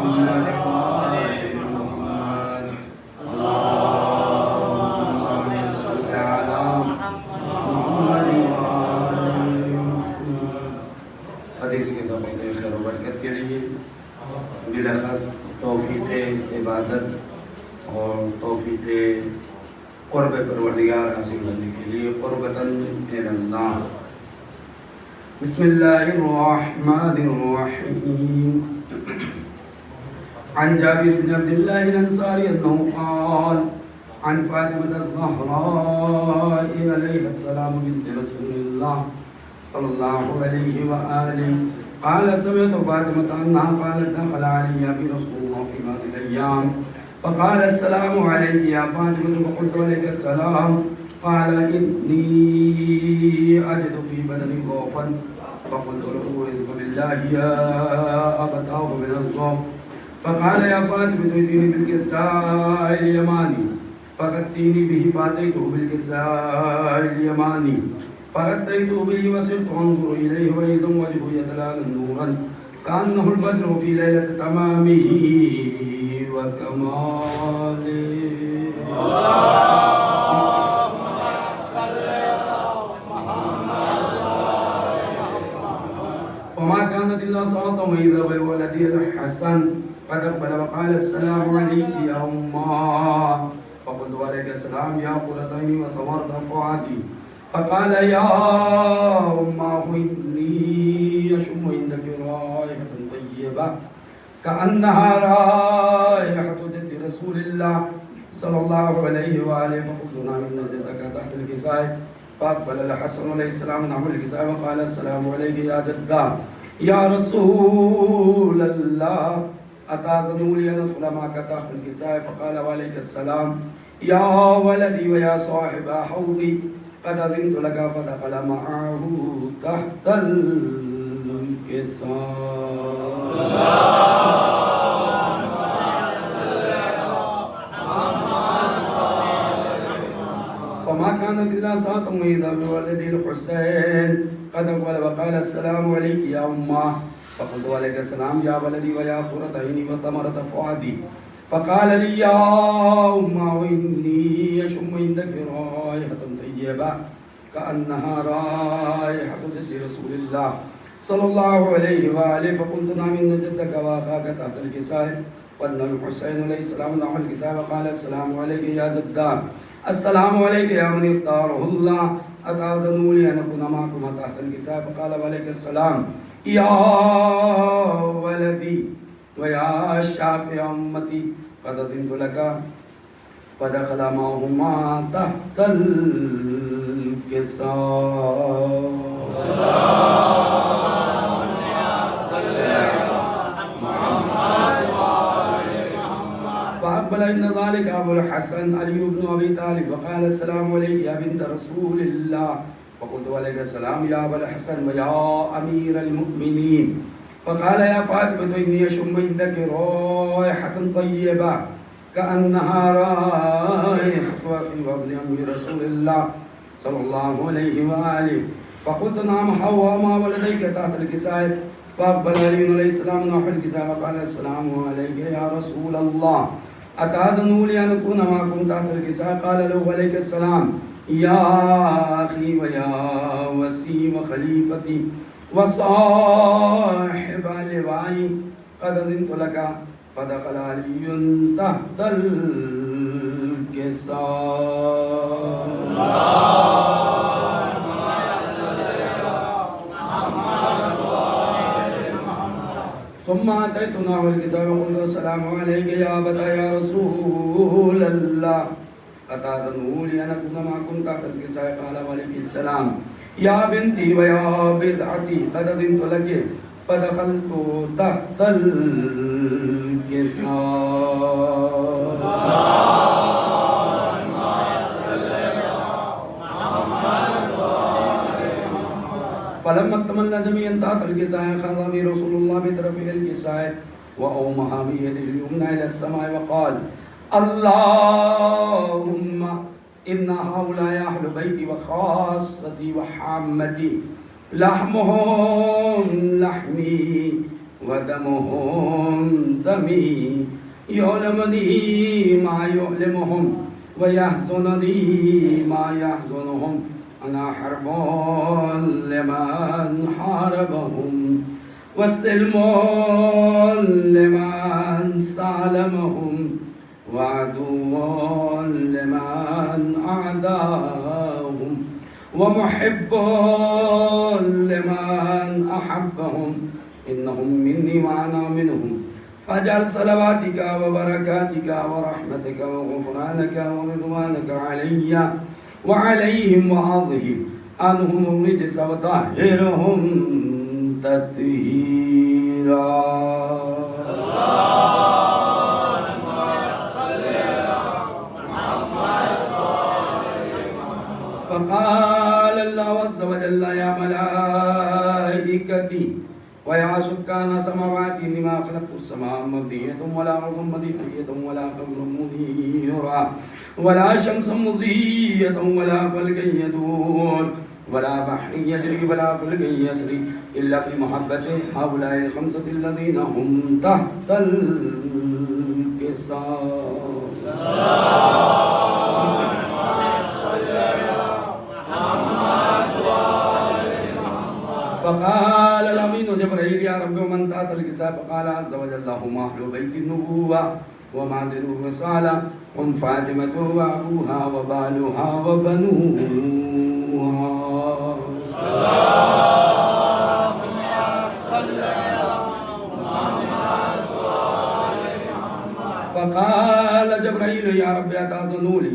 محمد وآل محمد اللهم صل على محمد وآل محمد. حدیث کے ثبوت خیر و برکت کے لیے بالاخص توفیق عبادت اور توفیق قرب پروردگار حاصل کرنے کے لیے قربتاً الی اللہ. بسم اللہ الرحمن الرحیم. عن جابر بن عبد الله الأنصاري أنه قال عن فاطمة الزهراء عليها السلام بنت رسول الله صلى الله عليه وآله قال سمعت فاطمة أنها قالت دخل علي أبي رسول الله في بعض الأيام فقال السلام عليك يا فاطمة فقلت عليك السلام قال إني أجد في بدني ضعفا فقلت أعوذ بالله يا أبتاه من الضعف فقال يا فاطمة ائتني بالكساء اليماني فغطيني به فأتيته بالكساء اليماني فغطيته به وصرت أنظر إليه وإذا وجهه يتلالى نورا كأنه البدر في ليلة تمامه وكماله. فما كانت إلا صلاة وإذا بالولد الحسن قد أقبل وقال السلام عليك يا أمه فقلت عليك السلام يا قرة عيني وصورت فؤادي فقال يا أمه إني أشم عندك رائحة طيبة كأنها رائحة جد رسول الله صلى الله عليه وآله فقلت نعم إن جدك تحت الكساء فأقبل الحسن عليه السلام نحو الكساء وقال السلام عليك يا جدة يا رسول الله أتأذن لي أن أدخل معك تحت الكساء فقال وعليك السلام يا ولدي ويا صاحب حوضي قد أذنت لك فدخل معه تحت الكساء. فما كانت إلا ساعة وإذا بولد الحسين قد أقبل وقال السلام عليك يا أمه فقلت عليك السلام يا ولدي ويا قرة عيني وثمرة فؤادي فقال لي يا أمه إني أشم عندك رائحة طيبة كأنها رائحة جد رسول الله صلى الله عليه وآله فقلت نعم إن جدك وأخاك تحت الكساء وأن الحسين عليه السلام نحو الكساء وقال السلام عليك يا جدة السلام عليك يا من اختاره الله أتأذن لي أن أكون معكم تحت الكساء فقال وعليك السلام يا ولدي ويا شافع أمتي قد أذنت لك فدخل معهما تحت الكساء. فأقبل إن ذلك أبو الحسن علي بن أبي طالب وقال السلام عليك يا بنت رسول الله فقلت عليك السلام يا أبا الحسن ويا أمير المؤمنين فقال يا فاطمة إني أشم عندك رائحة طيبة كأنها رائحة أخي وابن أمي رسول الله صلى الله عليه وآله فقلت نعم حواء ما ولديك تحت الكساء فأقبل علي عليه السلام نحو الكساء وقال السلام عليك يا رسول الله أتأذن لي أن أكون معكم تحت الكساء قال له عليك السلام يا أخي ويا وسي وخليفتي وصاحب لوائي قد أذنت لك فدخل علي تحت الكساء. ثم أتيت نحو الكساء وقلت السلام عليك يا أبتا يا رسول الله أتأذن لي أن أكون معكم تحت الكساء قال وعليك السلام يا بنتي ويا بضعتي قد أذنت لك فدخلت تحت الكساء. فلما اكتملنا جميعا تحت الكساء أخذ بي رسول الله بطرفي الكساء وأومها بيده اليمنى إلى السماء وقال اللهم إن هؤلاء أهل بيتي وخاصتي وحامتي لحمهم لحمي ودمهم دمي يؤلمني ما يؤلمهم ويحزنني ما يحزنهم أنا حرب لمن حاربهم والسلم لمن سالمهم وعدو لمن أعداهم ومحب لمن أحبهم إنهم مني وأنا منهم فاجعل صلواتك وبركاتك ورحمتك وغفرانك ورضوانك علي وعليهم وأظهر عنهم الرجس وطهرهم تطهيرا. فقال الله عز وجل يا ملائكتي ويا سكان سماواتي لما خلقت السماء مبنية ولا أرض مدحية ولا قمر منيرا ولا شمس مضية ولا فلك يدور ولا بحر يجري ولا فلك يسري إلا في محبة هؤلاء الخمسة الذين هم تحت الكساء. فقال الأمين جبرائيل يا رب ومن تحت الكساء؟ فقال عز وجل هم أهل بيت النبوة ومعدن الرسالة هم فاطمة وأبوها وبالها وبنوها. اللهم صل على محمد وآل محمد. فقال جبرائيل يا رب أتأذن لي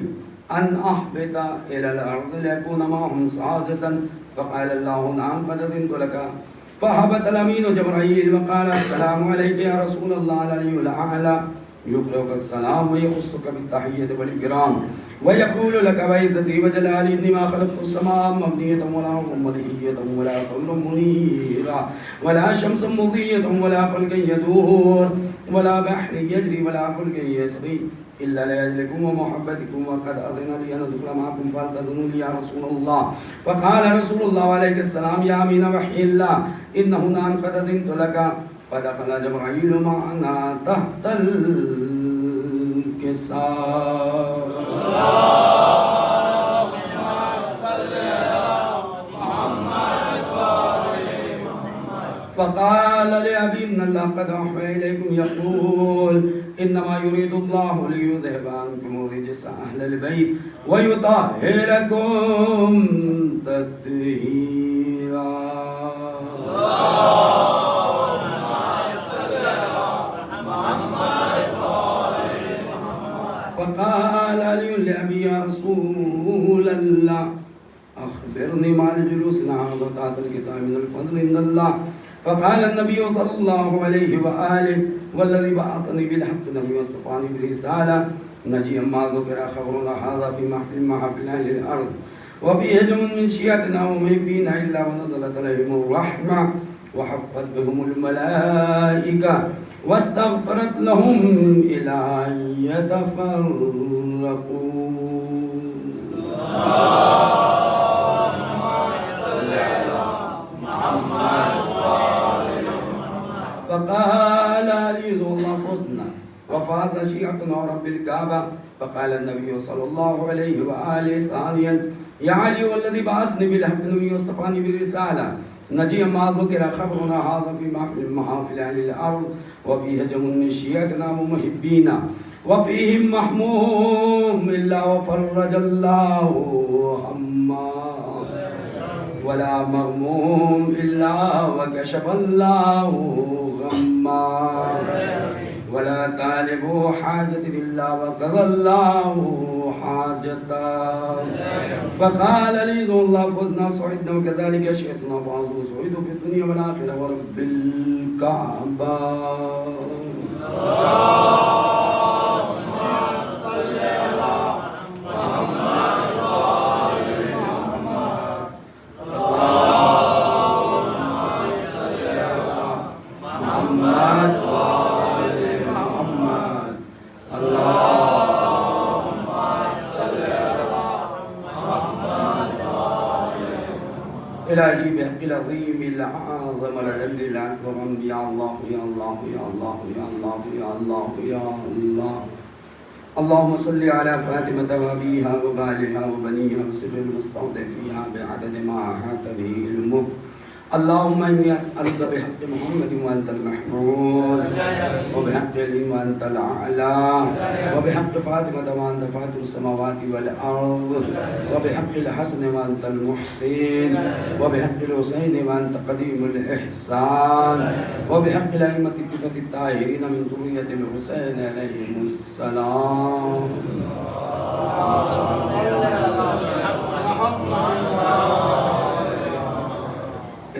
أن أهبط إلى الأرض لأكون معهم سادسا؟ فقال الله نعم قد أذنت لك. فهبط الأمين جبرائيل وقال السلام عليك يا رسول الله العلي الأعلى يقرئك السلام ويخصك بالتحية والإكرام ويقول لك بعزتي وجلالي إني ما خلقت السماء مبنية ولا أرض مدحية ولا قمر منيرا ولا شمس مضية ولا فلك يدور ولا بحر يجري ولا فلك يسري إلا لأجلكم ومحبتكم وقد أذن لي أن أدخل معكم فأذنوا لي يا رسول الله. فقال رسول الله عليه السلام يا أمين وحي الله إنه نعم قد أذنت لك. فدخل جبرائيل معنا تحت الكساء. فقال لأبي إن الله قد أوحى إليكم يقول إنما يريد الله ليذهب عنكم الرجس أهل البيت ويطهركم تطهيرا. فقال علي لأبي يا رسول الله أخبرني مع الجلوس نعم وتحت الكساء من الفضل عند الله. فقال النبي صلى الله عليه وآله والذي بعثني بالحق لم يصطفاني بالرسالة نجيا ما ذكر خبرنا هذا في محفل أهل الأرض وفي هجم من شيعتنا ومحبين إلا ونزلت عليهم الرحمة وحفت بهم الملائكة واستغفرت لهم إلى أن يتفرقوا. فقال علي الله فزنا وفاز شيعتنا رب الكعبة. فقال النبي صلى الله عليه وآله ثانيا يا علي والذي بعثني بالحق لم يصطفاني بالرسالة نجي ما ذكر خبرنا هذا في محافل أهل الأرض وفي هجم من شيعتنا ومحبين وفيهم محموم إلا وفرج الله هما ولا مغموم إلا وكشف الله غما ولا طالب حاجة إلا وقضى الله حاجته. فقال لي الله فزنا صعدنا وكذلك شئتنا فازوا صعدوا في الدنيا والآخرة ورب الكعبة. إلهي بحق وبحق العظيم الأعظم الأجل الأكبر يا الله يا الله يا الله يا الله يا الله يا الله. اللهم صل على فاطمة وأبيها وبالها وبنيها وسر المستودع فيها بعدد ما أحاط به علمك. اللهم إني أسألك بحق محمد وأنت المحمود، وبحق علي وأنت الأعلى، وبحق فاطمة وأنت فاطر السماوات والأرض، وبحق الحسن وأنت المحسن، وبحق الحسين وأنت قديم الإحسان، وبحق الأئمة التسعة الطاهرين من ذرية الحسين عليهم السلام.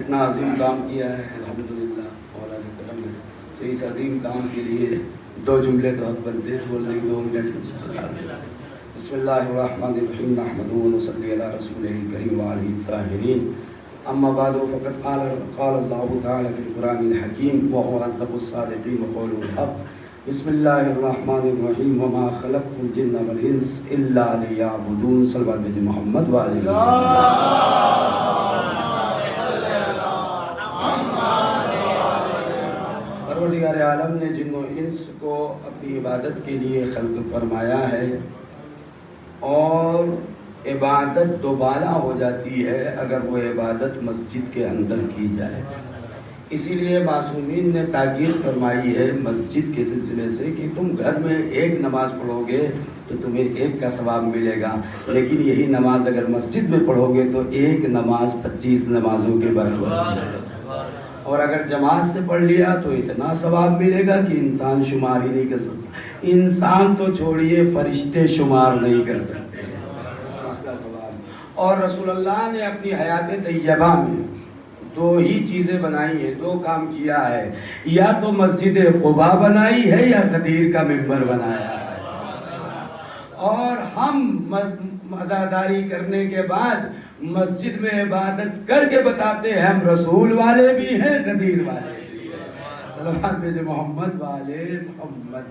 اتنا عظیم کام کیا ہے الحمدللہ مولا کے کرم ہے، تو اس عظیم کام کے لیے دو جملے تو حق بنتے ہیں بولنے کے 2 منٹ انشاءاللہ. بسم اللہ الرحمن الرحیم نحمدہ ونصلی علی رسولہ الکریم وآلہ الطاہرین. اما بعد فقد قال اللہ تعالی فی القرآن الحکیم وهو اصدق الصادقین وقوله الحق. بسم اللہ الرحمن الرحیم وما خلقت الجن والانس الا لیعبدون. صلوات بھیجیں محمد وآلہ پروردگار عالم نے جن و انس کو اپنی عبادت کے لیے خلق فرمایا ہے، اور عبادت دوبالا ہو جاتی ہے اگر وہ عبادت مسجد کے اندر کی جائے. اسی لیے معصومین نے تاکید فرمائی ہے مسجد کے سلسلے سے کہ تم گھر میں ایک نماز پڑھو گے تو تمہیں 1 کا ثواب ملے گا، لیکن یہی نماز اگر مسجد میں پڑھو گے تو 1 نماز 25 نمازوں کے برابر ہو جائے گا، اور اگر جماعت سے پڑھ لیا تو اتنا ثواب ملے گا کہ انسان شمار ہی نہیں کر سکتا. انسان تو چھوڑیے فرشتے شمار نہیں کر سکتے اس کا ثواب. اور رسول اللہ نے اپنی حیات طیبہ میں 2 ہی چیزیں بنائی ہیں، 2 کام کیا ہے، یا تو مسجد قباء بنائی ہے یا غدیر کا منبر بنایا ہے. اور ہم عزاداری کرنے کے بعد مسجد میں عبادت کر کے بتاتے ہیں ہم رسول والے بھی ہیں غدیر والے بھی ہیں. صلوات بھیجیں محمد والے محمد.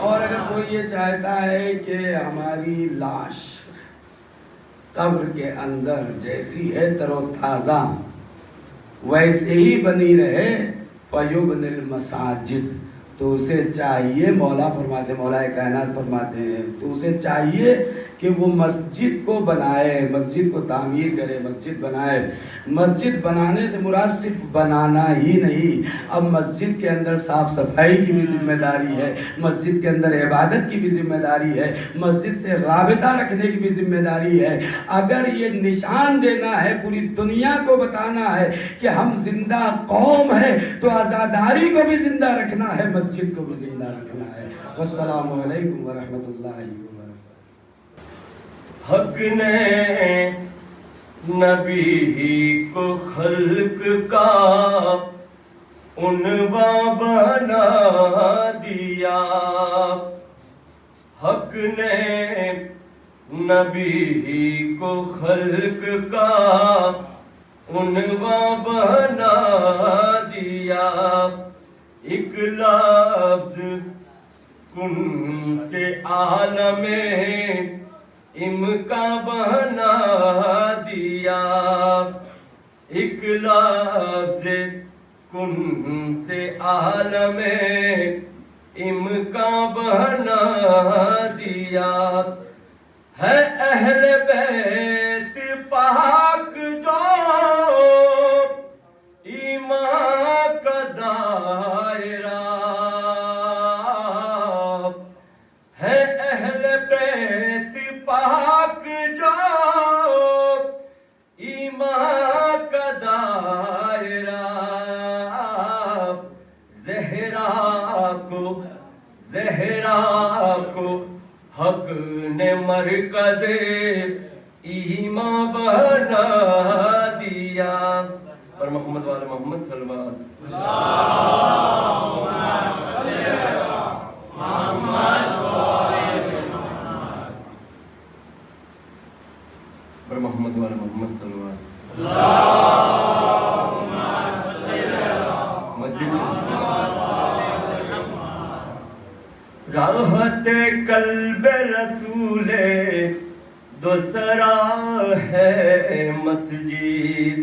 اور اگر کوئی یہ چاہتا ہے کہ ہماری لاش قبر کے اندر جیسی ہے تر و تازہ ویسے ہی بنی رہے فَيُبْنِ الْمَسَاجِدِ، تو اسے چاہیے، مولا فرماتے ہیں، مولا کائنات فرماتے ہیں، تو اسے چاہیے کہ وہ مسجد کو بنائے، مسجد کو تعمیر کرے، مسجد بنائے. مسجد بنانے سے مراد صرف بنانا ہی نہیں، اب مسجد کے اندر صاف صفائی کی بھی ذمہ داری ہے، مسجد کے اندر عبادت کی بھی ذمہ داری ہے، مسجد سے رابطہ رکھنے کی بھی ذمہ داری ہے. اگر یہ نشان دینا ہے، پوری دنیا کو بتانا ہے کہ ہم زندہ قوم ہیں، تو عزاداری کو بھی زندہ رکھنا ہے، مسجد کو بھی زندہ رکھنا ہے. والسلام علیکم ورحمۃ اللہ وبرکاتہ. حق نے نبی کو خلق کا عنوان بنا دیا، حق نے نبی کو خلق کا عنوان بنا دیا. ایک لفظ کن سے عالم امکان بنا دیا، ایک لفظ کن سے عالم امکان بنا دیا. ہے اہل بیت پاک جو ایمان کا دائرہ، ہے اہل بیت پاک جو ایمان کا دائرہ. زہرا کو حق نے مرکز ایمان بنا دیا. اور محمد والے محمد صلوات. اور محمد والے محمد صلوات. راحت قلب رسول دوسرا ہے مسجد،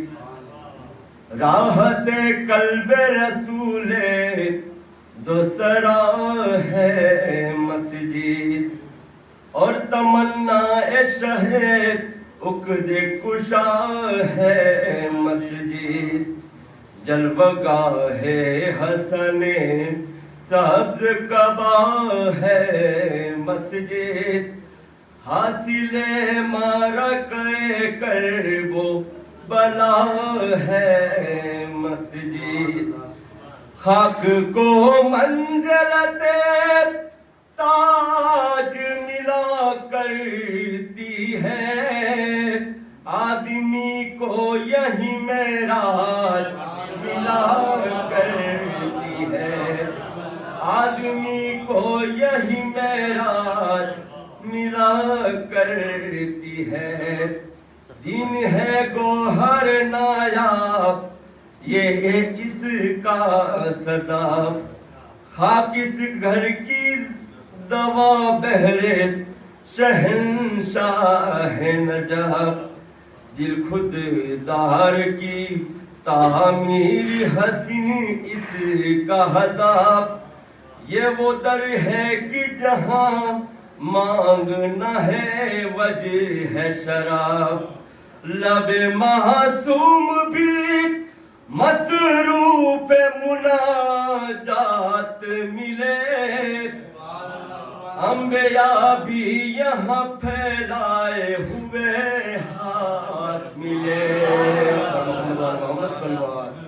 راحت قلب رسول دوسرا ہے مسجد، اور تمنا شہد عقد کشا ہے مسجد، جلوگاہ حسن سبز قبا ہے مسجد، حاصل معرکہ کرب و بلا ہے مسجد، خاک کو منزلت تاج ملا کرتی ہے، آدمی کو یہی معراج ملا کرتی ہے، آدمی کو یہی معراج ملا کرتی ہے، دین ہے گوہر نایاب یہ اس کا صدف، خاک اس گھر کی دوا بہرے شہنشاہ نجف، دل خود دار کی تعمیر حسین اس کا ہدف، یہ وہ در ہے کہ جہاں مانگنا ہے وجہ ہے شراب، لب معصوم بھی مصروف مناجات ملے، انبیاء بھی یہاں پھیلائے ہوئے ہاتھ ملے۔ محمد صلی اللہ علیہ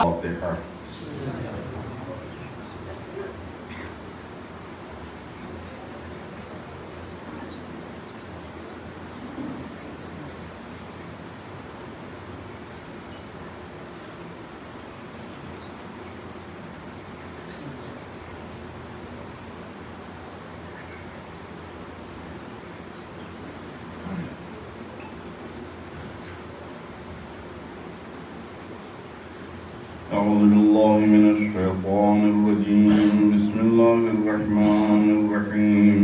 وسلم۔ أعوذ بالله من الشيطان الرجيم، بسم الله الرحمن الرحيم،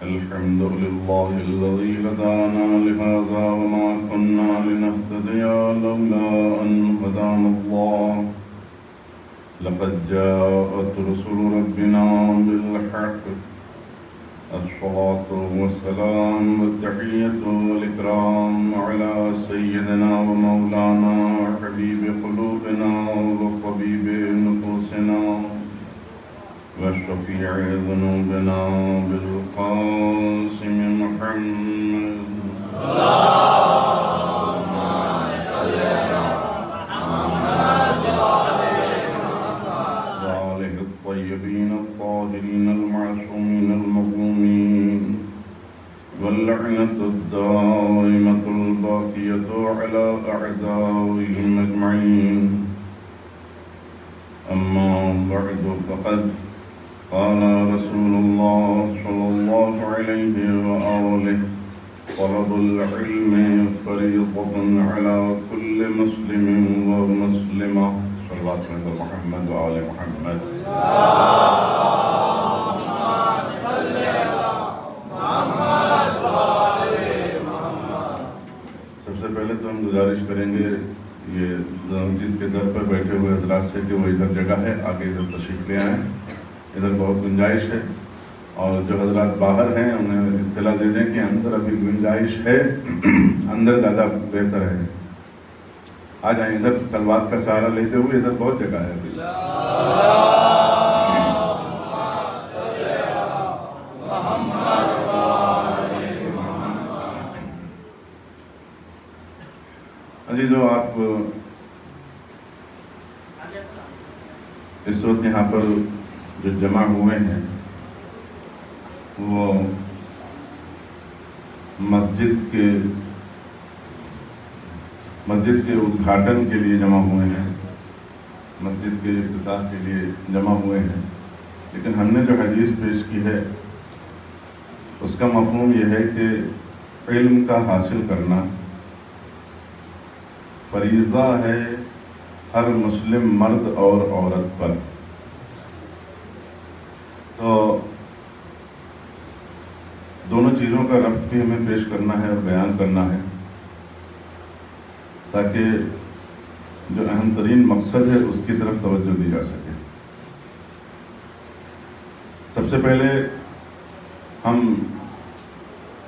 الحمد لله الذي هدانا لهذا وما كنا لنهتدي لولا أن هدانا الله، لقد جاءت رسل ربنا بالحق، الصلاة والسلام والتحية والإكرام على سيدنا ومولانا حبيب قلوبنا وطبيب نفوسنا وشفيع ذنوبنا بالقاسم محمد، اللهم صل على محمد وآله الطيبين الطاهرين المعصومين المظلومين، واللعنة الدائمة الباقية على أعدائهم أجمعين، أما بعد فقد قال رسول الله صلى الله عليه وآله: طلب العلم فريضة على كل مسلم ومسلمة، صلوات محمد وآل محمد۔ سب سے پہلے تو ہم گزارش کریں گے یہ مسجد کے در پر بیٹھے ہوئے حضرات سے کہ وہ ادھر جگہ ہے، آگے ادھر تشریف لے آئیں، ادھر بہت گنجائش ہے، اور جو حضرات باہر ہیں انہیں اطلاع دے دیں کہ اندر ابھی گنجائش ہے، اندر زیادہ بہتر ہے، آ جائیں ادھر سلوات کا سہارا لیتے ہوئے، ادھر بہت جگہ ہے ابھی۔ عزیزو، آپ اس وقت یہاں پر جو جمع ہوئے ہیں وہ مسجد کے ادگھاٹن کے لیے جمع ہوئے ہیں، مسجد کے افتتاح کے لیے جمع ہوئے ہیں، لیکن ہم نے جو حدیث پیش کی ہے اس کا مفہوم یہ ہے کہ علم کا حاصل کرنا فریضہ ہے ہر مسلم مرد اور عورت پر۔ تو دونوں چیزوں کا ربط بھی ہمیں پیش کرنا ہے اور بیان کرنا ہے تاکہ جو اہم ترین مقصد ہے اس کی طرف توجہ دی جا سکے۔ سب سے پہلے ہم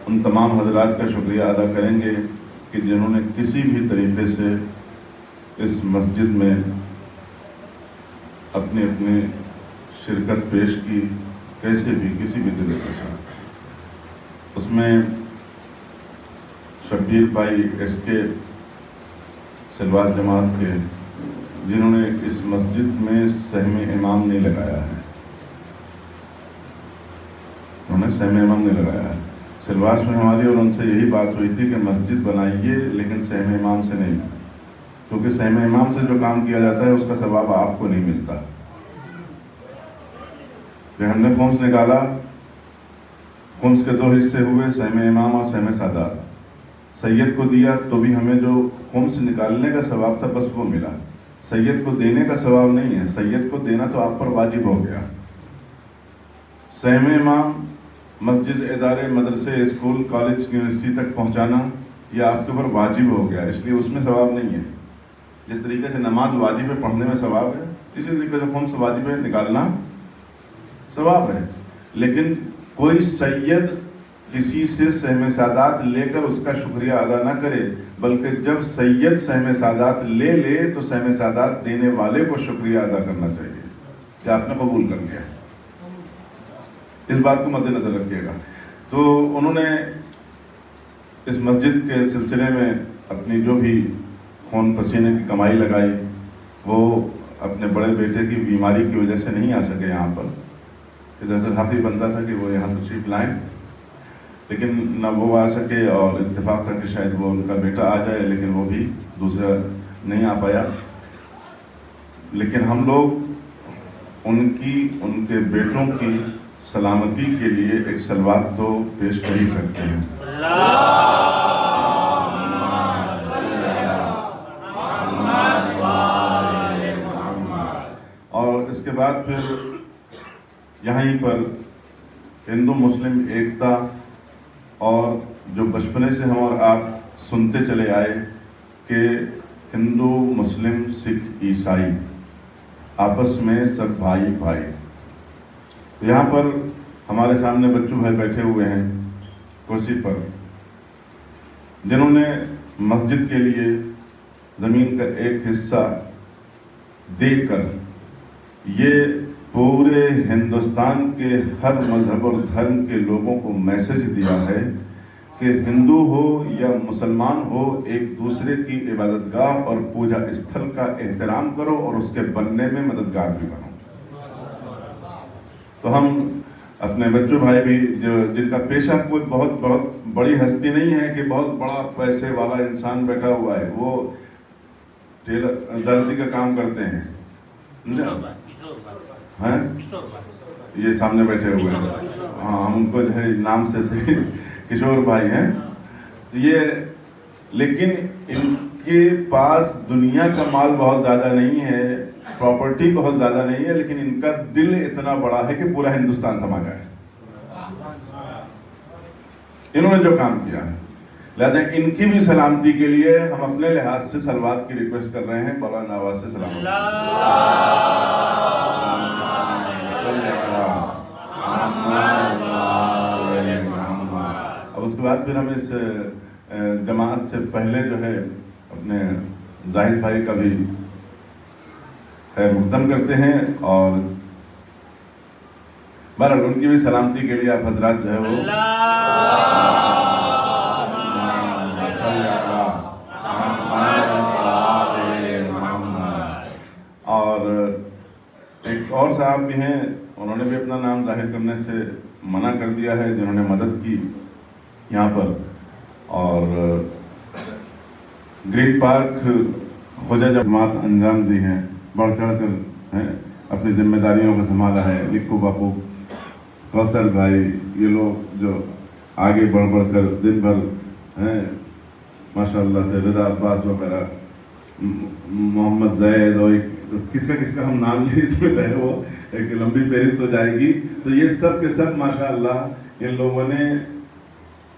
ان تمام حضرات کا شکریہ ادا کریں گے کہ جنہوں نے کسی بھی طریقے سے اس مسجد میں اپنی شرکت پیش کی، کیسے بھی کسی بھی طریقے سے۔ اس میں شبیر بھائی ایس کے سلواس جماعت کے، جنہوں نے اس مسجد میں سہم امام نہیں لگایا ہے، انہوں نے سہم امام نہیں لگایا ہے۔ سلواس میں ہماری اور ان سے یہی بات ہوئی تھی کہ مسجد بنائیے لیکن سہم امام سے نہیں، کیونکہ سہم امام سے جو کام کیا جاتا ہے اس کا ثواب آپ کو نہیں ملتا۔ پھر ہم نے خمس نکالا، خمس کے 2 حصے ہوئے، سہم امام اور سہم سادات۔ سید کو دیا تو بھی ہمیں جو خمس نکالنے کا ثواب تھا بس وہ ملا، سید کو دینے کا ثواب نہیں ہے، سید کو دینا تو آپ پر واجب ہو گیا۔ سہم امام مسجد، ادارے، مدرسے، اسکول، کالج، یونیورسٹی تک پہنچانا یہ آپ کے اوپر واجب ہو گیا، اس لیے اس میں ثواب نہیں ہے۔ جس طریقے سے نماز واجب ہے پڑھنے میں ثواب ہے، اسی طریقے سے خمس واجب ہے نکالنا ثواب ہے۔ لیکن کوئی سید کسی سے سہم سادات لے کر اس کا شکریہ ادا نہ کرے، بلکہ جب سید سہم سادات لے تو سہم سادات دینے والے کو شکریہ ادا کرنا چاہیے کہ آپ نے قبول کر لیا۔ اس بات کو مد نظر رکھیے گا۔ تو انہوں نے اس مسجد کے سلسلے میں اپنی جو بھی خون پسینے کی کمائی لگائی، وہ اپنے بڑے بیٹے کی بیماری کی وجہ سے نہیں آ سکے یہاں پر۔ دراصل حقی بنتا تھا کہ وہ یہاں تشریف لائیں، لیکن نہ وہ آ سکے، اور اتفاق تھا کہ شاید وہ ان کا بیٹا آ جائے، لیکن وہ بھی دوسرا نہیں آ پایا۔ لیکن ہم لوگ ان کے بیٹوں کی سلامتی کے لیے ایک صلوات تو پیش کر ہی سکتے ہیں۔ اور اس کے بعد پھر یہیں پر ہندو مسلم ایکتا، اور جو بچپنے سے ہم اور آپ سنتے چلے آئے کہ ہندو مسلم سکھ عیسائی آپس میں سب بھائی بھائی۔ یہاں پر ہمارے سامنے بچو بھائی بیٹھے ہوئے ہیں کرسی پر، جنہوں نے مسجد کے لیے زمین کا ایک حصہ دے کر یہ پورے ہندوستان کے ہر مذہب اور دھرم کے لوگوں کو میسج دیا ہے کہ ہندو ہو یا مسلمان ہو، ایک دوسرے کی عبادت گاہ اور پوجا استھل کا احترام کرو اور اس کے بننے میں مددگار بھی بنو۔ تو ہم اپنے بچوں بھائی بھی جن کا پیشہ کوئی بہت بڑی ہستی نہیں ہے کہ بہت بڑا پیسے والا انسان بیٹھا ہوا ہے، وہ درزی کا کام کرتے ہیں، یہ سامنے بیٹھے ہوئے ہیں، ہاں ہم ان کو جو ہے نام سے کشور بھائی ہیں یہ، لیکن ان کے پاس دنیا کا مال بہت زیادہ نہیں ہے، پراپرٹی بہت زیادہ نہیں ہے، لیکن ان کا دل اتنا بڑا ہے کہ پورا ہندوستان سما جائے۔ انہوں نے جو کام کیا ہے، لہذا ان کی بھی سلامتی کے لیے ہم اپنے لحاظ سے صلوات کی ریکویسٹ کر رہے ہیں، بلند آواز سے سلام۔ اب اس کے بعد پھر ہم اس جماعت سے پہلے جو ہے اپنے زاہد بھائی کا بھی خیر مقدم کرتے ہیں، اور بہرحال ان کی بھی سلامتی کے لیے آپ حضرات جو ہے وہ اور ایک اور صاحب بھی ہیں، انہوں نے بھی اپنا نام ظاہر کرنے سے منع کر دیا ہے، جنہوں نے مدد کی یہاں پر، اور گرین پارک خوجہ جماعت انجام دی ہیں، بڑھ چڑھ کر ہیں اپنی ذمہ داریوں کو سنبھالا ہے، لکھو باپو، کوثر بھائی، یہ لوگ جو آگے بڑھ کر دن بھر ہیں ماشاء اللہ سے، رضا عباس وغیرہ، محمد زید، اور کس کا ہم نام لیں اس میں ہے، وہ ایک لمبی فہرست ہو جائے گی۔ تو یہ سب کے سب ماشاء اللہ ان لوگوں نے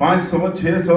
500-600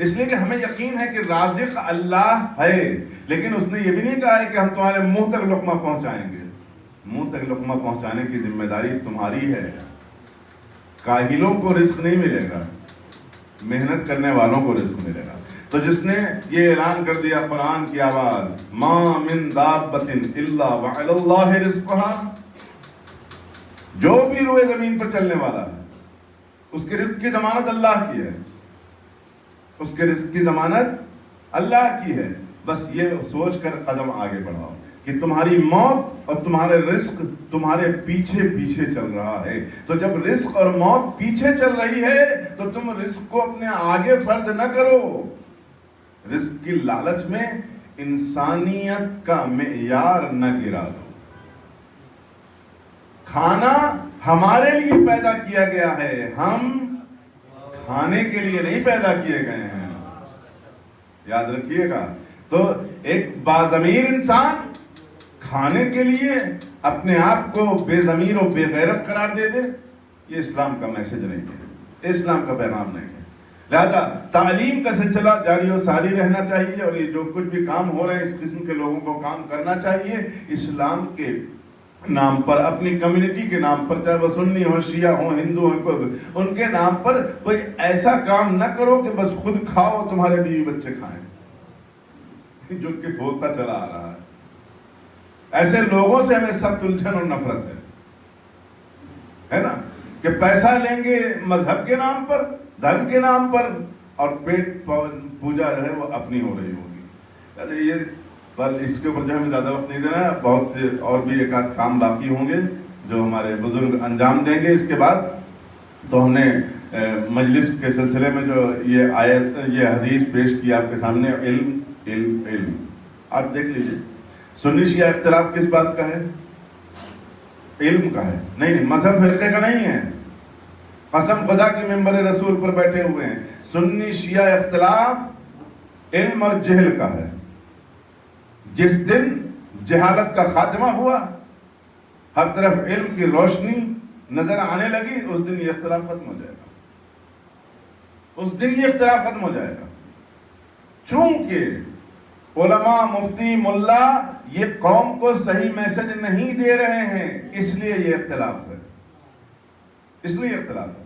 اس لیے کہ ہمیں یقین ہے کہ رازق اللہ ہے، لیکن اس نے یہ بھی نہیں کہا ہے کہ ہم تمہارے منہ تک لقمہ پہنچائیں گے۔ منہ تک لقمہ پہنچانے کی ذمہ داری تمہاری ہے۔ کاہلوں کو رزق نہیں ملے گا، محنت کرنے والوں کو رزق ملے گا۔ تو جس نے یہ اعلان کر دیا قرآن کی آواز، ما من دابۃ الا وعلی اللہ رزقها، جو بھی روئے زمین پر چلنے والا ہے اس کے رزق کی ضمانت اللہ کی ہے، اس کے رزق کی ضمانت اللہ کی ہے۔ بس یہ سوچ کر قدم آگے بڑھاؤ کہ تمہاری موت اور تمہارے رزق تمہارے پیچھے پیچھے چل رہا ہے۔ تو جب رزق اور موت پیچھے چل رہی ہے تو تم رزق کو اپنے آگے فرض نہ کرو۔ رزق کی لالچ میں انسانیت کا معیار نہ گرا دو۔ کھانا ہمارے لیے پیدا کیا گیا ہے، ہم کھانے کے لیے نہیں پیدا کیے گئے ہیں، یاد رکھیے گا۔ تو ایک باضمیر انسان کھانے کے لیے اپنے آپ کو بے ضمیر و بے غیرت قرار دے دے، یہ اسلام کا میسج نہیں ہے، اسلام کا پیغام نہیں ہے۔ لہذا تعلیم کا سلسلہ جاری و ساری رہنا چاہیے، اور یہ جو کچھ بھی کام ہو رہے ہیں اس قسم کے لوگوں کو کام کرنا چاہیے اسلام کے نام پر، اپنی کمیونٹی کے نام پر، چاہے وہ سنی ہو، شیعہ ہو، ہندو ہو، ان کے نام پر کوئی ایسا کام نہ کرو کہ بس خود کھاؤ تمہارے بیوی بچے کھائیں، جو کہ ہوتا چلا آ رہا ہے۔ ایسے لوگوں سے ہمیں سخت الجھن اور نفرت ہے نا، کہ پیسہ لیں گے مذہب کے نام پر، دھرم کے نام پر، اور پیٹ پوجا جو ہے وہ اپنی ہو رہی ہوگی۔ یہ پر اس کے اوپر جو ہمیں زیادہ وقت نہیں دینا ہے، بہت اور بھی ایک آدھ کام باقی ہوں گے جو ہمارے بزرگ انجام دیں گے۔ اس کے بعد تو ہم نے مجلس کے سلسلے میں جو یہ آیت، یہ حدیث پیش کی آپ کے سامنے، علم علم علم، آپ دیکھ لیجئے سنی شیعہ اختلاف کس بات کا ہے؟ علم کا ہے، نہیں مذہب فرقے کا نہیں ہے۔ قسم خدا کی ممبر رسول پر بیٹھے ہوئے ہیں، سنی شیعہ اختلاف علم اور جہل کا ہے۔ جس دن جہالت کا خاتمہ ہوا، ہر طرف علم کی روشنی نظر آنے لگی، اس دن یہ اختلاف ختم ہو جائے گا، اس دن یہ اختلاف ختم ہو جائے گا۔ چونکہ علماء، مفتی، ملا یہ قوم کو صحیح میسج نہیں دے رہے ہیں، اس لیے یہ اختلاف ہے، اس لیے اختلاف ہے۔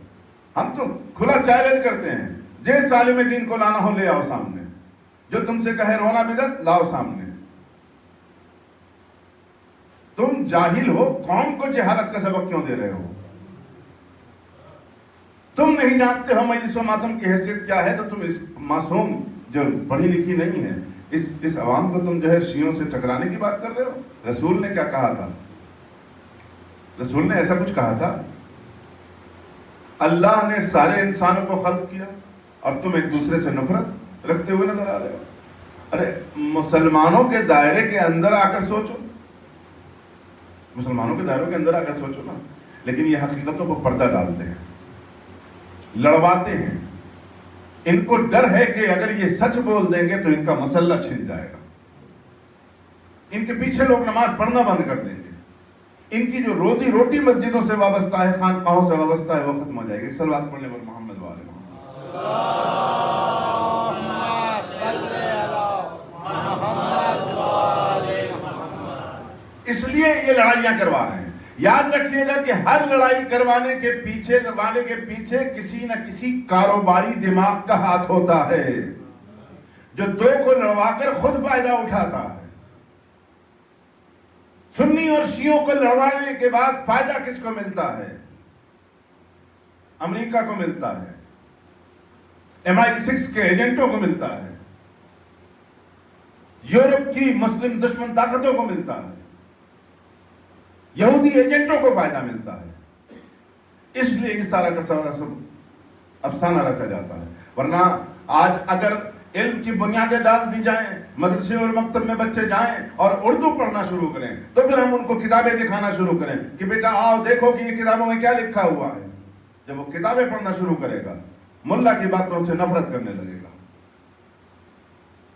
ہم تو کھلا چیلنج کرتے ہیں، جس عالم دین کو لانا ہو لے آؤ سامنے، جو تم سے کہے رونا بدعت لاؤ سامنے۔ تم جاہل ہو، قوم کو جہالت کا سبق کیوں دے رہے ہو؟ تم نہیں جانتے ہو مجلس و ماتم کی حیثیت کیا ہے، تو تم اس معصوم جو پڑھی لکھی نہیں ہے اس عوام کو تم جو ہے شیعوں سے ٹکرانے کی بات کر رہے ہو۔ رسول نے کیا کہا تھا؟ رسول نے ایسا کچھ کہا تھا؟ اللہ نے سارے انسانوں کو خلق کیا اور تم ایک دوسرے سے نفرت رکھتے ہوئے نظر آ رہے ہو۔ ارے مسلمانوں کے دائرے کے اندر آ کر سوچو، مسلمانوں کے دائروں کے اندر آ کر سوچو نا۔ لیکن یہ حقیقتوں کو پردہ ڈالتے ہیں، لڑواتے ہیں۔ ان کو ڈر ہے کہ اگر یہ سچ بول دیں گے تو ان کا مسلح چھن جائے گا، ان کے پیچھے لوگ نماز پڑھنا بند کر دیں گے، ان کی جو روزی روٹی مسجدوں سے وابستہ ہے، خانقاہوں سے وابستہ ہے، وہ ختم ہو جائے گی۔ صلوات پڑھنے پر محمد وآل محمد۔ اس لیے یہ لڑائیاں کروا رہے ہیں۔ یاد رکھیے گا کہ ہر لڑائی کروانے کے پیچھے کسی نہ کسی کاروباری دماغ کا ہاتھ ہوتا ہے، جو دو کو لڑوا کر خود فائدہ اٹھاتا ہے۔ سنی اور شیعوں کو لڑوانے کے بعد فائدہ کس کو ملتا ہے؟ امریکہ کو ملتا ہے، MI6 کے ایجنٹوں کو ملتا ہے، یورپ کی مسلم دشمن طاقتوں کو ملتا ہے، یہودی ایجنٹوں کو فائدہ ملتا ہے۔ اس لیے یہ سارا کا سارا افسانہ رچا جاتا ہے۔ ورنہ آج اگر علم کی بنیادیں ڈال دی جائیں، مدرسے اور مکتب میں بچے جائیں اور اردو پڑھنا شروع کریں، تو پھر ہم ان کو کتابیں دکھانا شروع کریں کہ بیٹا آؤ دیکھو کہ یہ کتابوں میں کیا لکھا ہوا ہے۔ جب وہ کتابیں پڑھنا شروع کرے گا، ملا کی باتوں سے نفرت کرنے لگے گا۔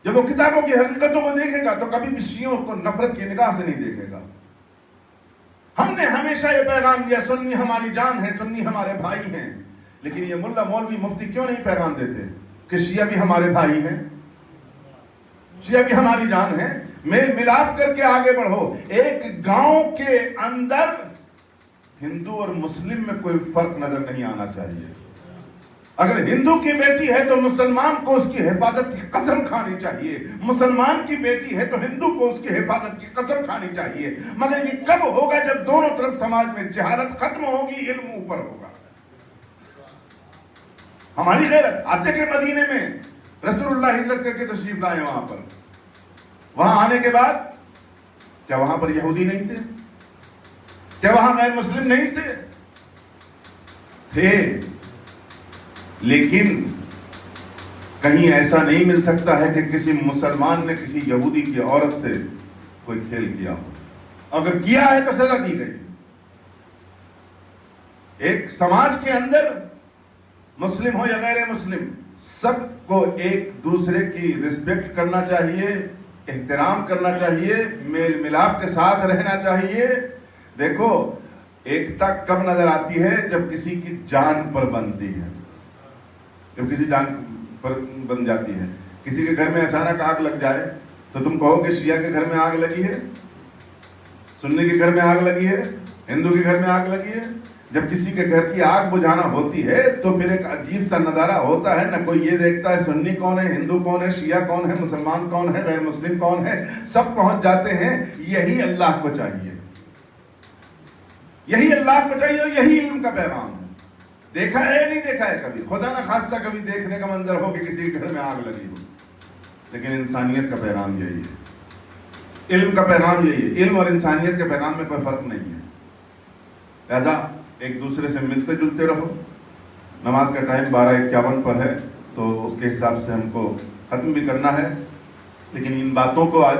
جب وہ کتابوں کی حقیقتوں کو دیکھے گا تو کبھی بھی شیعوں کو نفرت کی نگاہ سے نہیں دیکھے گا۔ ہم نے ہمیشہ یہ پیغام دیا، سنی ہماری جان ہے، سنی ہمارے بھائی ہیں، لیکن یہ ملا مولوی مفتی کیوں نہیں پیغام دیتے؟ کہ شیعہ بھی ہمارے بھائی ہیں، شیعہ بھی ہماری جان ہے، میل ملاپ کر کے آگے بڑھو۔ ایک گاؤں کے اندر ہندو اور مسلم میں کوئی فرق نظر نہیں آنا چاہیے۔ اگر ہندو کی بیٹی ہے تو مسلمان کو اس کی حفاظت کی قسم کھانی چاہیے، مسلمان کی بیٹی ہے تو ہندو کو اس کی حفاظت کی قسم کھانی چاہیے۔ مگر یہ کب ہوگا؟ جب دونوں طرف سماج میں جہالت ختم ہوگی، علم اوپر ہوگا۔ ہماری غیرت، آپ دیکھیں مدینے میں رسول اللہ ہجرت کر کے تشریف لائے وہاں پر، وہاں آنے کے بعد کیا وہاں پر یہودی نہیں تھے؟ کیا وہاں غیر مسلم نہیں تھے؟ تھے، لیکن کہیں ایسا نہیں مل سکتا ہے کہ کسی مسلمان نے کسی یہودی کی عورت سے کوئی کھیل کیا ہو۔ اگر کیا ہے تو سزا دی گئی۔ ایک سماج کے اندر مسلم ہو یا غیر مسلم، سب کو ایک دوسرے کی رسپیکٹ کرنا چاہیے، احترام کرنا چاہیے، میل ملاپ کے ساتھ رہنا چاہیے۔ دیکھو ایکتا کب نظر آتی ہے؟ جب کسی کی جان پر بنتی ہے، جب کسی جان پر بن جاتی ہے۔ کسی کے گھر میں اچانک آگ لگ جائے تو تم کہو کہ شیعہ کے گھر میں آگ لگی ہے، سنی کے گھر میں آگ لگی ہے، ہندو کے گھر میں آگ لگی ہے۔ جب کسی کے گھر کی آگ بجھانا ہوتی ہے تو پھر ایک عجیب سا نظارہ ہوتا ہے، نہ کوئی یہ دیکھتا ہے سنی کون ہے، ہندو کون ہے، شیعہ کون ہے، مسلمان کون ہے، غیر مسلم کون ہے، سب پہنچ جاتے ہیں۔ یہی اللہ کو چاہیے، یہی اللہ کو چاہیے، اور یہی علم کا پیغام ہے۔ دیکھا ہے نہیں دیکھا ہے کبھی؟ خدا نہ خواستہ کبھی دیکھنے کا منظر ہو کہ کسی کے گھر میں آگ لگی ہو، لیکن انسانیت کا پیغام یہی ہے، علم کا پیغام یہی ہے۔ علم اور انسانیت کے پیغام میں کوئی فرق نہیں ہے۔ لہذا ایک دوسرے سے ملتے جلتے رہو۔ نماز کا ٹائم 12:51 پر ہے، تو اس کے حساب سے ہم کو ختم بھی کرنا ہے، لیکن ان باتوں کو آج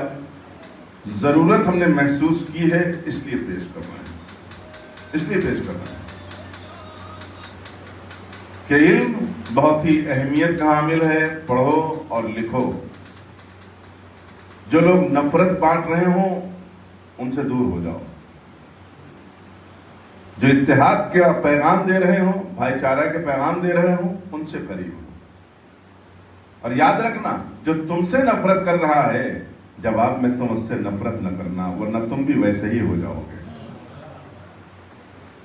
ضرورت ہم نے محسوس کی ہے، اس لیے پیش کرنا ہے، اس لیے پیش کرنا ہے کہ علم بہت ہی اہمیت کا حامل ہے۔ پڑھو اور لکھو۔ جو لوگ نفرت بانٹ رہے ہوں ان سے دور ہو جاؤ، جو اتحاد کا پیغام دے رہے ہوں، بھائی چارہ کے پیغام دے رہے ہوں، ان سے قریب ہو۔ اور یاد رکھنا، جو تم سے نفرت کر رہا ہے جواب میں تم اس سے نفرت نہ کرنا، ورنہ تم بھی ویسے ہی ہو جاؤ گے۔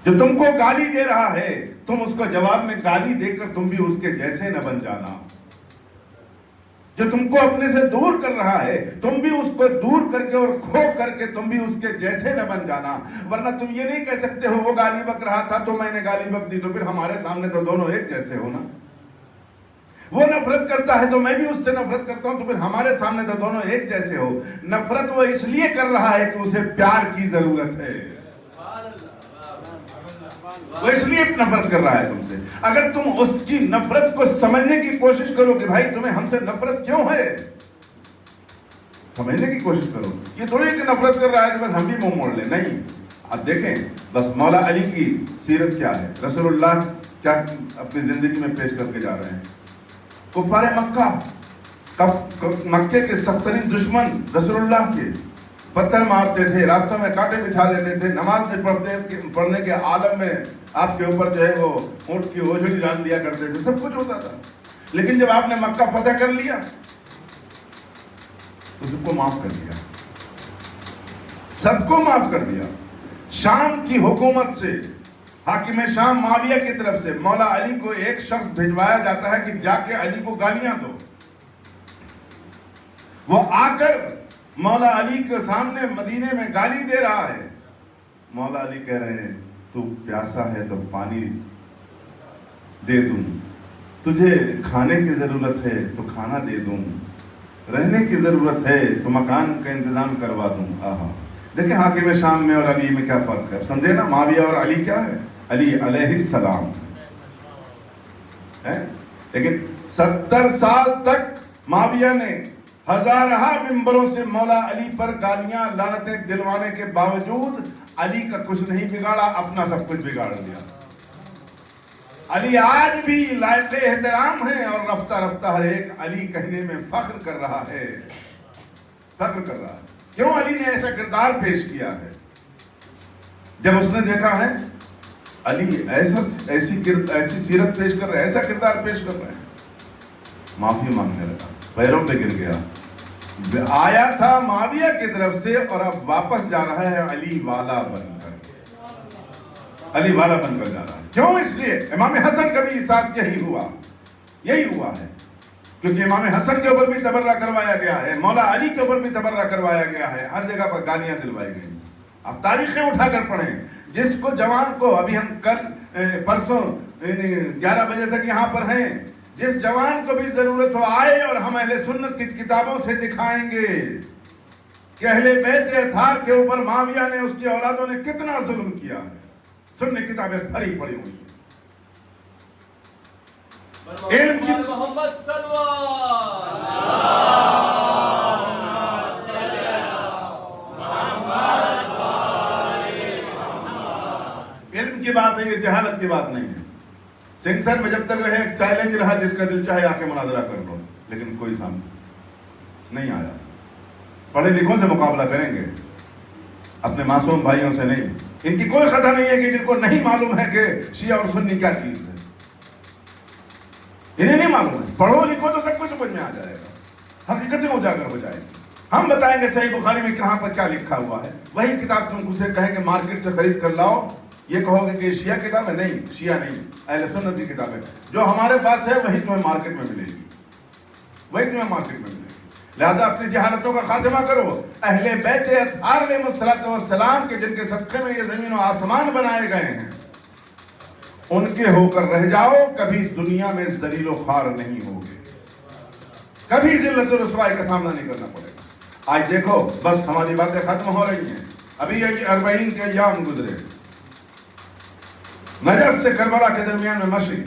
جو تم کو گالی دے رہا ہے تم اس کو جواب میں گالی دے کر تم بھی اس کے جیسے نہ بن جانا۔ جو تم کو اپنے سے دور کر رہا ہے تم بھی اس کو دور کر کے اور کھو کر کے تم بھی اس کے جیسے نہ بن جانا، ورنہ تم یہ نہیں کہہ سکتے ہو وہ گالی بک رہا تھا تو میں نے گالی بک دی، تو پھر ہمارے سامنے تو دونوں ایک جیسے ہو نا۔ وہ نفرت کرتا ہے تو میں بھی اس سے نفرت کرتا ہوں، تو پھر ہمارے سامنے تو دونوں ایک جیسے ہو۔ نفرت وہ اس لیے کر رہا ہے کہ اسے پیار کی ضرورت ہے، وہ اس لیے نفرت کر رہا ہے تم سے۔ اگر تم اس کی نفرت کو سمجھنے کی کوشش کرو کہ بھائی تمہیں ہم سے نفرت کیوں ہے، سمجھنے کی کوشش کرو۔ یہ تھوڑی کہ نفرت کر رہا ہے کہ بس ہم بھی منہ موڑ لیں، نہیں۔ اب دیکھیں بس مولا علی کی سیرت کیا ہے، رسول اللہ کیا اپنی زندگی میں پیش کر کے جا رہے ہیں۔ کفار مکہ، مکے کے سخت ترین دشمن رسول اللہ کے، پتھر مارتے تھے، راستوں میں کانٹے بچھا دیتے تھے، نماز پڑھنے کے عالم میں آپ کے اوپر جو ہے وہ اونٹ کی اوجھڑی ڈال دیا کرتے تھے، سب کچھ ہوتا تھا۔ لیکن جب آپ نے مکہ فتح کر لیا تو سب کو معاف کر دیا، سب کو معاف کر دیا۔ شام کی حکومت سے، حاکم شام معاویہ کی طرف سے مولا علی کو ایک شخص بھیجوایا جاتا ہے کہ جا کے علی کو گالیاں دو۔ وہ آ کر مولا علی کے سامنے مدینے میں گالی دے رہا ہے۔ مولا علی کہہ رہے ہیں تو پیاسا ہے تو پانی دے دوں، تجھے کھانے کی ضرورت ہے تو کھانا دے دوں، رہنے کی ضرورت ہے تو مکان کا انتظام کروا دوں۔ آہا، دیکھیں حاکم شام میں اور علی میں کیا فرق ہے، سمجھے نا؟ معاویہ اور علی کیا ہے؟ علی علیہ السلام ہے، لیکن 70 سال تک معاویہ نے ہزارہ ممبروں سے مولا علی پر گالیاں لعنتیں دلوانے کے باوجود علی کا کچھ نہیں بگاڑا، اپنا سب کچھ بگاڑ لیا۔ علی آج بھی لائق احترام ہے اور رفتہ رفتہ ہر ایک علی کہنے میں فخر کر رہا ہے، فخر کر رہا ہے۔ کیوں علی نے ایسا کردار پیش کیا ہے؟ جب اس نے دیکھا ہے علی ایسی سیرت پیش کر رہے ہیں، ایسا کردار پیش کر رہے ہیں، معافی مانگنے لگا, پیروں پہ گر گیا. آیا تھا معاویہ کی طرف سے اور اب واپس جا رہا ہے علی والا بن کر, علی والا بن کر جا رہا ہے. کیوں؟ اس لیے امام حسن کا بھی ساتھ یہی ہوا ہے, کیونکہ امام حسن کے اوپر بھی تبرہ کروایا گیا ہے, مولا علی کے اوپر بھی تبرہ کروایا گیا ہے, ہر جگہ پر گالیاں دلوائی گئی. آپ تاریخیں اٹھا کر پڑھیں. جس کو جوان کو, ابھی ہم کل پرسوں 11 بجے تک یہاں پر ہیں, جس جوان کو بھی ضرورت ہو آئے اور ہم اہل سنت کی کتابوں سے دکھائیں گے کہ اہل بیت اطہار کے اوپر معاویہ نے, اس کی اولادوں نے کتنا ظلم کیا ہے. سننے کتابیں بھری پڑی ہوئی ہیں. علم کی علم کی بات ہے, یہ جہالت کی بات نہیں ہے. سنگسر میں جب تک رہے ایک چیلنج رہا, جس کا دل چاہے آ کے مناظرہ کر لو, لیکن کوئی سامنے نہیں آیا. پڑھے لکھوں سے مقابلہ کریں گے, اپنے معصوم بھائیوں سے نہیں. ان کی کوئی خطا نہیں ہے کہ جن کو نہیں معلوم ہے کہ شیعہ اور سنی کیا چیز ہے, انہیں نہیں معلوم ہے. پڑھو لکھو تو سب کچھ سمجھ میں آ جائے گا, حقیقتیں اجاگر ہو جائے گی. ہم بتائیں گے صحیح بخاری میں کہاں پر کیا لکھا ہوا ہے. وہی کتاب تم اسے کہیں گے مارکیٹ سے خرید کر لاؤ, یہ کہو گے کہ شیعہ کتاب ہے. نہیں, شیعہ نہیں, اہل سنت کی کتاب ہے. جو ہمارے پاس ہے وہی تمہیں مارکیٹ میں ملے گی, وہی تمہیں مارکیٹ میں ملے گی. لہذا اپنی جہالتوں کا خاتمہ کرو. اہل بیت اطہار علیہ الصلوۃ والسلام کے, جن کے صدقے میں یہ زمین و آسمان بنائے گئے ہیں, ان کے ہو کر رہ جاؤ. کبھی دنیا میں ذلیل و خوار نہیں ہوگے, کبھی ذلت و رسوائی کا سامنا نہیں کرنا پڑے گا. آج دیکھو بس ہماری باتیں ختم ہو رہی ہیں. ابھی یہ 40 کے ایام گزرے, نجف سے کربلا کے درمیان میں مشی,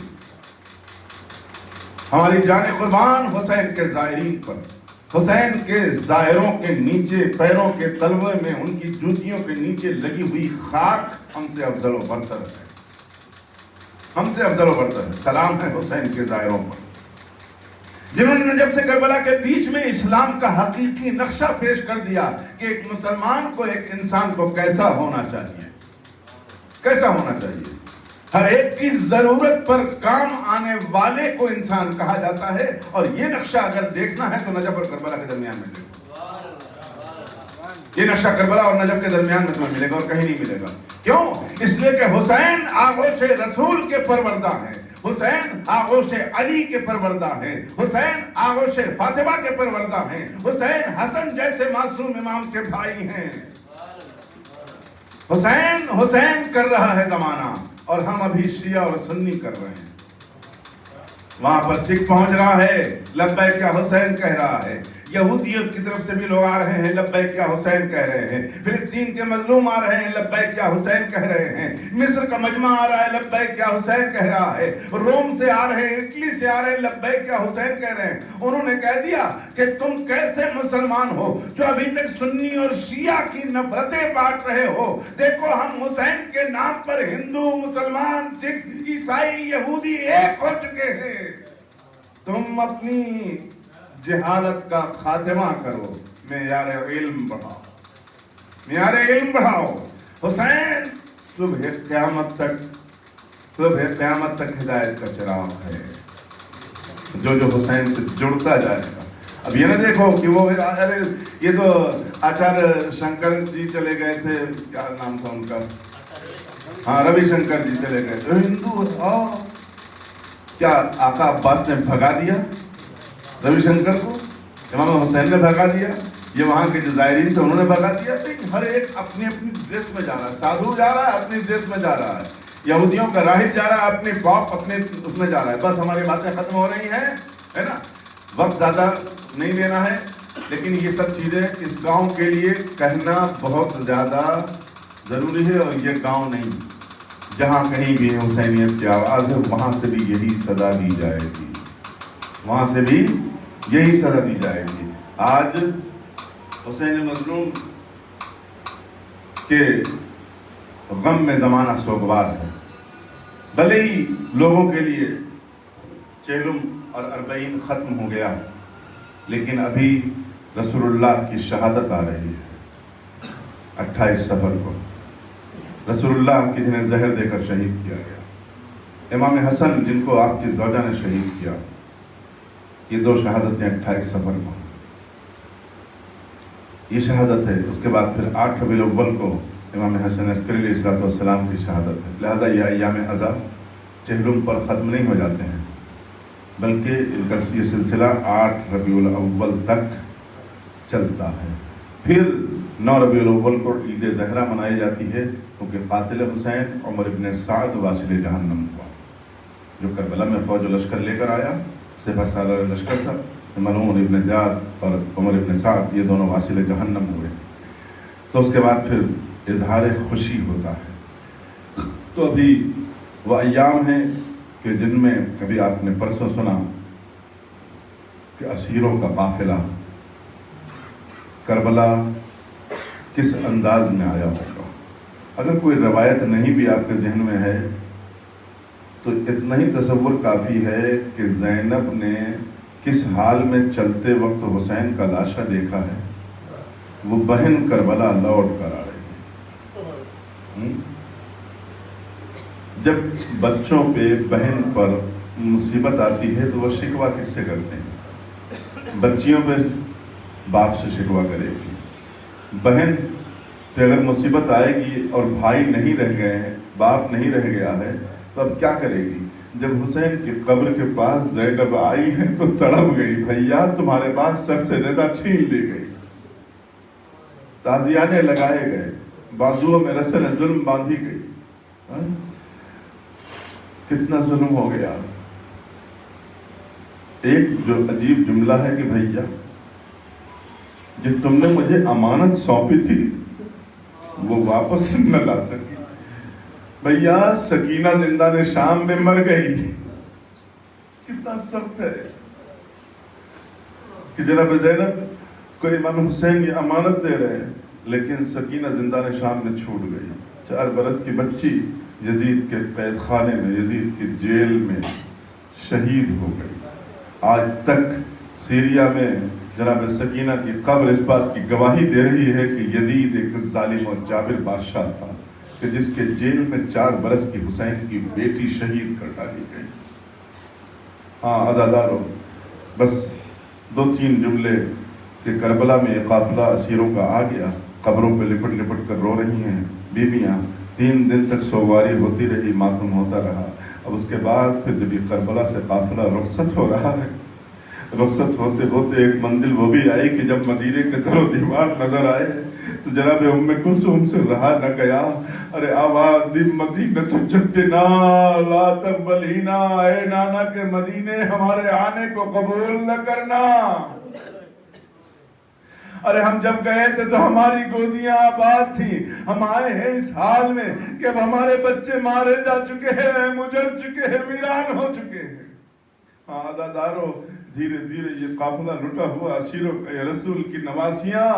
ہماری جان قربان حسین کے زائرین پر, حسین کے زائروں کے نیچے, پیروں کے تلوے میں, ان کی جوتیوں کے نیچے لگی ہوئی خاک ہم سے افضل و برتر ہے, ہم سے افضل و برتر ہے. سلام ہے حسین کے زائروں پر, جنہوں نے نجف سے کربلا کے بیچ میں اسلام کا حقیقی نقشہ پیش کر دیا کہ ایک مسلمان کو, ایک انسان کو کیسا ہونا چاہیے, کیسا ہونا چاہیے. ہر ایک کی ضرورت پر کام آنے والے کو انسان کہا جاتا ہے. اور یہ نقشہ اگر دیکھنا ہے تو نجف اور کربلا کے درمیان میں دیکھو. یہ نقشہ کربلا اور نجف کے درمیان میں تمہیں ملے گا اور کہیں نہیں ملے گا. کیوں؟ اس لیے کہ حسین آغوش رسول کے پروردہ ہیں, حسین آغوش علی کے پروردہ ہیں, حسین آغوش فاطمہ کے پروردہ ہیں, حسین حسن جیسے معصوم امام کے بھائی ہیں. حسین حسین کر رہا ہے زمانہ, اور ہم ابھی شیعہ اور سنی کر رہے ہیں. وہاں پر سکھ پہنچ رہا ہے, لبیک یا حسین کہہ رہا ہے. یہودیت کی طرف سے بھی لوگ آ رہے ہیں, لبیک یا حسین کہہ رہے ہیں. فلسطین کے مظلوم آ رہے ہیں, لبیک یا حسین کہہ رہے ہیں. مصر کا مجمع آ رہا ہے, لبیک یا حسین کہہ رہا ہے. روم سے آ رہے ہیں, اٹلی سے آ رہے ہیں, لبیک یا حسین کہہ رہے ہیں. انہوں نے کہہ دیا کہ تم کیسے مسلمان ہو جو ابھی تک سنی اور شیعہ کی نفرتیں بانٹ رہے ہو. دیکھو ہم حسین کے نام پر ہندو, مسلمان, سکھ, عیسائی, یہودی ایک ہو چکے ہیں. تم اپنی جہالت کا خاتمہ کرو, معیار علم بڑھاؤ, معیار علم بڑھاؤ. حسین صبح قیامت تک ہدایت کا چراغ ہے. جو حسین سے جڑتا جائے گا. اب یہ نہ دیکھو کہ وہ یہ تو آچاریہ شنکر جی چلے گئے تھے, کیا نام تھا ان کا, ہاں روی شنکر جی چلے گئے تھے, ہندو. کیا آقا عباس نے بھگا دیا روی شنکر کو, امام حسین نے بھگا دیا, یہ وہاں کے جو زائرین تھے انہوں نے بھگا دیا؟ ہر ایک اپنی اپنی ڈریس میں جا رہا ہے. سادھو جا رہا ہے اپنی ڈریس میں جا رہا ہے, یہودیوں کا راہب جا رہا ہے اپنے پاپ اپنے اس میں جا رہا ہے. بس ہماری باتیں ختم ہو رہی ہیں, ہے نا, وقت زیادہ نہیں لینا ہے. لیکن یہ سب چیزیں اس گاؤں کے لیے کہنا بہت زیادہ ضروری ہے. اور یہ گاؤں نہیں, جہاں کہیں بھی حسینیت کی آواز ہے وہاں سے بھی یہی صدا دی جائے گی, وہاں سے بھی یہی صدا دی جائے گی. آج حسین مظلوم کے غم میں زمانہ سوگوار ہے. بھلے ہی لوگوں کے لیے چہلم اور 40 ختم ہو گیا, لیکن ابھی رسول اللہ کی شہادت آ رہی ہے. 28 صفر کو رسول اللہ کی جنہیں زہر دے کر شہید کیا گیا. امام حسن جن کو آپ کی زوجہ نے شہید کیا, یہ 2 شہادتیں 28 صفر کو، یہ شہادت ہے۔ اس کے بعد پھر 8 ربیع الاول کو امام حسن عسکری علیہ الصلوۃ والسلام کی شہادت ہے۔ لہذا یہ ایام عزا چہلم پر ختم نہیں ہو جاتے ہیں، بلکہ ان کا یہ سلسلہ 8 ربیع الاول تک چلتا ہے۔ پھر 9 ربیع الاول کو عید زہرہ منائی جاتی ہے، کیونکہ قاتل حسین عمر ابن سعد واصل جہنم ہوا، جو کربلا میں فوج و لشکر لے کر آیا، سپہ سالار لشکر تھا۔ ملعون ابن جعد اور عمر ابن سعد یہ دونوں واصل جہنم ہوئے۔ تو اس کے بعد پھر اظہار خوشی ہوتا ہے۔ تو ابھی وہ ایام ہیں کہ جن میں کبھی آپ نے پرسوں سنا کہ اسیروں کا قافلہ کربلا کس انداز میں آیا ہوگا۔ اگر کوئی روایت نہیں بھی آپ کے ذہن میں ہے تو اتنا ہی تصور کافی ہے کہ زینب نے کس حال میں چلتے وقت حسین کا لاشا دیکھا ہے۔ وہ بہن کربلا لوٹ کر آ رہی ہے۔ جب بچوں پہ بہن پر مصیبت آتی ہے تو وہ شکوہ کس سے کرتے ہیں؟ بچیوں پہ باپ سے شکوہ کرے گی۔ بہن پہ اگر مصیبت آئے گی اور بھائی نہیں رہ گئے ہیں، باپ نہیں رہ گیا ہے، تو اب کیا کرے گی؟ جب حسین کی قبر کے پاس زینب آئی ہے تو تڑپ گئی، بھیا تمہارے پاس سر سے رضا چھین لی گئی، تازیانے لگائے گئے، بازوؤں میں رسل ظلم باندھی گئی۔ کتنا ظلم ہو گیا۔ ایک جو عجیب جملہ ہے کہ بھیا جو تم نے مجھے امانت سونپی تھی وہ واپس نہ لا سکی۔ بھیا سکینہ زندہ نے شام میں مر گئی۔ کتنا سخت ہے کہ جناب زینب کو امام حسین یہ امانت دے رہے ہیں، لیکن سکینہ زندہ نے شام میں چھوٹ گئی۔ 4 برس کی بچی یزید کے قید خانے میں، یزید کی جیل میں شہید ہو گئی۔ آج تک سیریا میں جناب سکینہ کی قبر اس بات کی گواہی دے رہی ہے کہ یزید ایک ظالم اور جابر بادشاہ تھا کہ جس کے جیل میں 4 برس کی حسین کی بیٹی شہید کر ڈالی گئی۔ ہاں عزادارو، بس 2-3 جملے کہ کربلا میں یہ قافلہ اسیروں کا آ گیا، قبروں پہ لپٹ لپٹ کر رو رہی ہیں بیویاں، 3 دن تک سوگواری ہوتی رہی، ماتم ہوتا رہا۔ اب اس کے بعد پھر جب یہ کربلا سے قافلہ رخصت ہو رہا ہے، رخصت ہوتے ہوتے ایک منزل وہ بھی آئی کہ جب مدینے کے در و دیوار نظر آئے تو جناب ام کلثوم سے رہا نہ گیا، ارے آواز دی مدینہ تو جدنا لا تقبلینا، اے نانا کے مدینے ہمارے آنے کو قبول نہ کرنا۔ ارے ہم جب گئے تھے تو ہماری گودیاں آباد تھیں، ہم آئے ہیں اس حال میں کہ اب ہمارے بچے مارے جا چکے ہیں، مجر چکے ہیں، ویران ہو چکے ہیں۔ ہاں عزادارو، دھیرے دھیرے یہ قافلہ لٹا ہوا اسیروں کا یہ رسول کی نواسیاں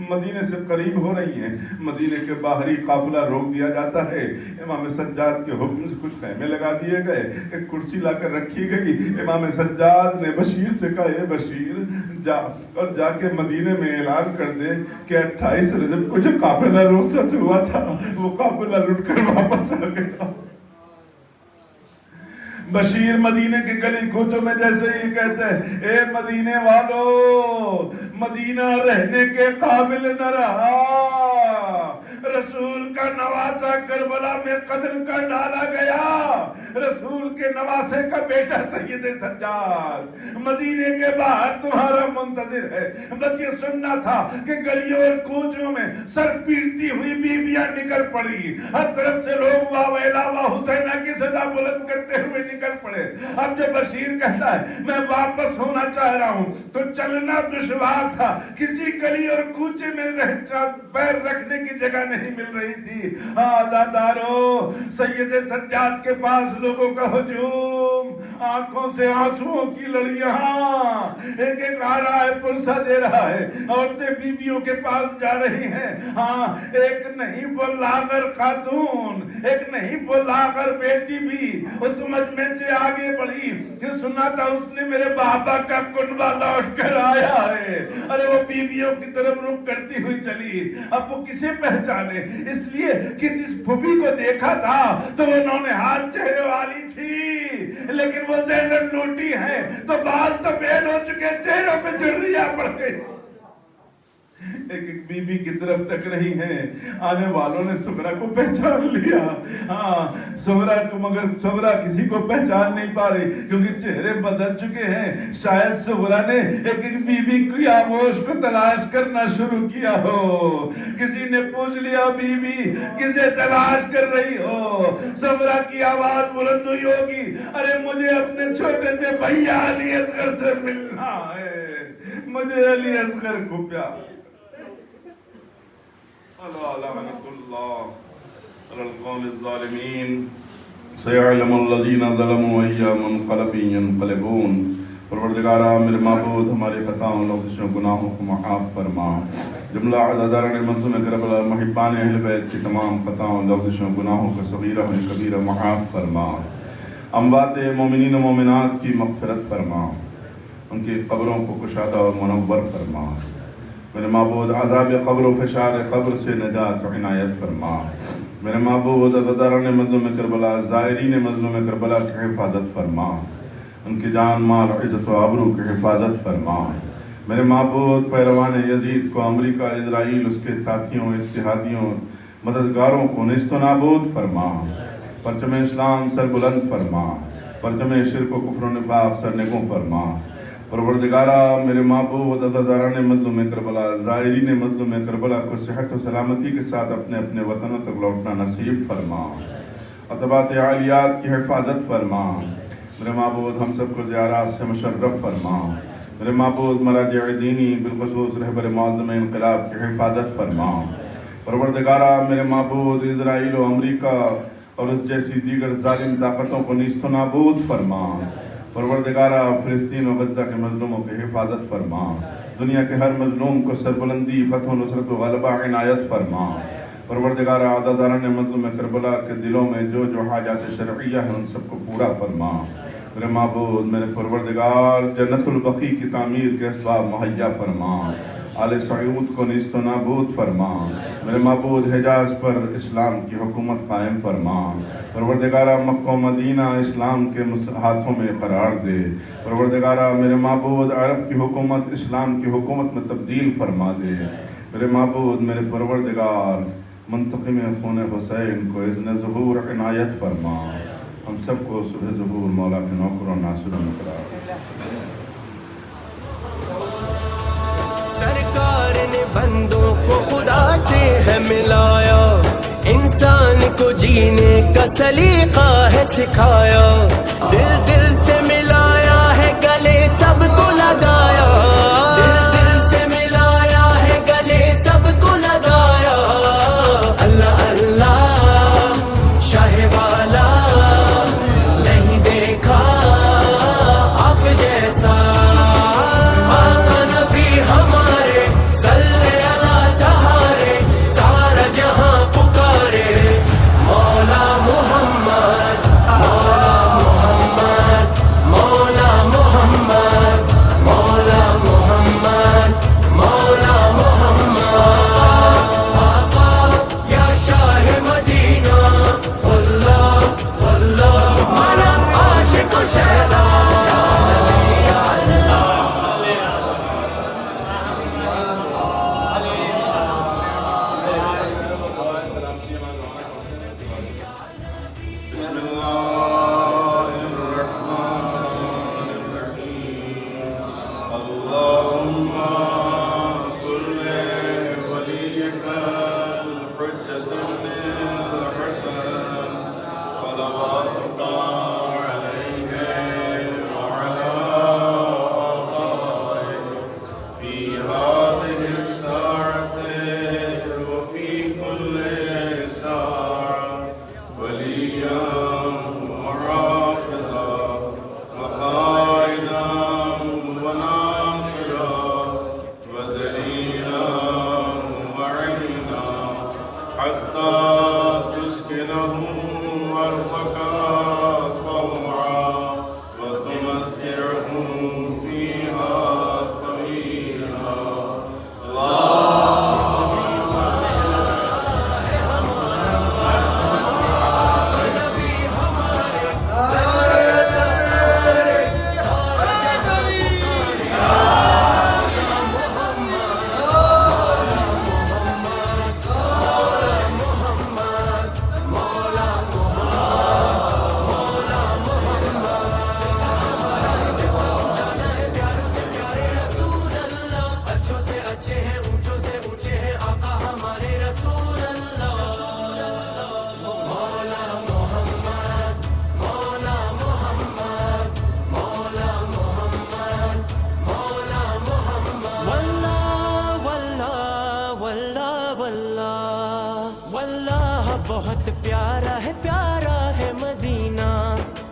مدینے سے قریب ہو رہی ہیں۔ مدینے کے باہری قافلہ روک دیا جاتا ہے، امام سجاد کے حکم سے کچھ خیمے لگا دیے گئے، ایک کرسی لا کر رکھی گئی۔ امام سجاد نے بشیر سے کہا، اے بشیر جا اور جا کے مدینے میں اعلان کر دے کہ 28 رجب کو جو قافلہ رخصت ہوا تھا وہ قافلہ لٹ کر واپس آ گیا۔ بشیر مدینے کے گلی کوچوں میں جیسے ہی کہتے ہیں، اے مدینے والو، مدینہ رہنے کے قابل نہ رہا، رسول کا نواسا کربلا میں قتل کر ڈالا گیا، رسول کے نواسے کا بیٹا سید سجاد مدینے کے باہر تمہارا منتظر ہے۔ بس یہ سننا تھا کہ گلیوں اور کوچوں میں سر پیٹتی ہوئی بیویاں نکل پڑی، ہر طرف سے لوگ واہ ویلا واہ حسینہ کی صدا بلند کرتے ہوئے نکل پڑے۔ اب جب بشیر کہتا ہے میں واپس ہونا چاہ رہا ہوں تو چلنا دشوار تھا، کسی گلی اور کوچے میں پیر رکھنے کی جگہ نہیں مل رہی تھی۔ آزادارو، سید سجاد کے پاس لوگوں کا ہجوم، آنکھوں سے آنسوؤں کی لڑیاں، ایک ایک آ رہا ہے، پرسہ دے رہا ہے، عورتیں بیویوں کے پاس جا رہی ہیں۔ ہاں، ایک نہیں وہ لاغر خاتون، ایک نہیں وہ لاغر بیٹی بھی اس مجمع سے آگے بڑھی کہ سنا تھا اس نے میرے بابا کا کنبہ لوٹ کر آیا ہے۔ ارے وہ بیویوں کی طرف رخ کرتی ہوئی چلی، اب وہ کسے پہچانے؟ نے، اس لیے کہ جس پھوپھی کو دیکھا تھا تو وہ نونہال چہرے والی تھی، لیکن وہ زینب لوٹی ہے تو بال تو بیل ہو چکے، چہروں پہ جھریاں پڑ گئی۔ ایک ایک بی بی کی طرف تک رہی ہیں، آنے والوں نے سغرا کو پہچان لیا، ہاں سغرا کو، مگر سغرا کسی کو پہچان نہیں پا رہی کیونکہ چہرے بدل چکے ہیں۔ شاید سغرا نے ایک ایک بی بی کی آغوش کو تلاش کرنا شروع کیا ہو، کسی نے پوچھ لیا بی بی کسے تلاش کر رہی ہو؟ سغرا کی آواز بلند ہوئی ہوگی، ارے مجھے اپنے چھوٹے سے بھیا علی اصغر سے ملنا ہے، مجھے علی اصغر کو پیار۔ لعنت اللہ علی القوم الظالمین، سیعلم الذین ظلموا أی منقلب ینقلبون۔ پروردگارہ میرے معبود ہماری خطاؤں لغزشوں گناہوں کو معاف فرما، جملہ عزاداران مظلوم کربلا محبان اہل بیت کی تمام خطاؤں لغزشوں گناہوں کو صغیرہ و کبیرہ معاف فرما، اموات مومنین و مومنات کی مغفرت فرما، ان کی قبروں کو کشادہ اور منور فرما۔ میرے معبود عذاب قبر و فشار قبر سے نجات و عنایت فرما۔ میرے معبود عزاداران مظلوم کربلا، زائرین مظلوم کربلا کی حفاظت فرما، ان کی جان مال عزت و آبرو کی حفاظت فرما۔ میرے معبود پیروان یزید کو امریکہ، اسرائیل، اس کے ساتھیوں، اتحادیوں، مددگاروں کو نیست و نابود فرما، پرچم اسلام سر بلند فرما، پرچم شرک و کفر و نفاق سر نگوں فرما۔ پروردگارہ میرے معبود عزاداران مظلوم کربلا، زائرین مظلوم کربلا کو صحت و سلامتی کے ساتھ اپنے اپنے وطنوں تک لوٹنا نصیب فرما، عتبات عالیات کی حفاظت فرما۔ میرے معبود ہم سب کو زیارات سے مشرف فرما۔ میرے معبود مراجع دینی بالخصوص رہبر معظم انقلاب کی حفاظت فرما۔ پروردگارہ میرے معبود اسرائیل و امریکہ اور اس جیسی دیگر ظالم طاقتوں کو نیست و نابود فرما۔ پروردگارہ فلسطین و غزہ کے مظلوموں کی حفاظت فرما، دنیا کے ہر مظلوم کو سربلندی، فتح و نصرت و غلبہ عنایت فرما۔ پروردگارہ عزاداران مظلوم کربلا کے دلوں میں جو جو حاجات شرعیہ ہیں ان سب کو پورا فرما۔ میرے معبود میرے پروردگار جنت البقیع کی تعمیر کے اسباب مہیا فرما، آل سعود کو نیست و نابود فرما۔ میرے معبود حجاز پر اسلام کی حکومت قائم فرما۔ پروردگارہ مکہ و مدینہ اسلام کے ہاتھوں میں قرار دے۔ پروردگارہ میرے معبود عرب کی حکومت اسلام کی حکومت میں تبدیل فرما دے۔ میرے معبود میرے پروردگار منتقم خون حسین کو اذن ظہور عنایت فرما۔ ہم سب کو صبح ظہور مولا کے نوکر و ناصر میں قرار دے۔ سرکار نے بندوں کو خدا سے ہے ملایا، انسان کو جینے کا سلیقہ ہے سکھایا، دل دل سے ملایا ہے گلے سب کو لگایا، دل دل سے ملایا ہے گلے سب کو لگایا۔ اللہ اللہ شاہ والا نہیں دیکھا آپ جیسا، آقا نبی ہمارے صلی اللہ سہارے، سارا جہاں پکارے مولا محمد، مولا محمد، بہت پیارا ہے مدینہ،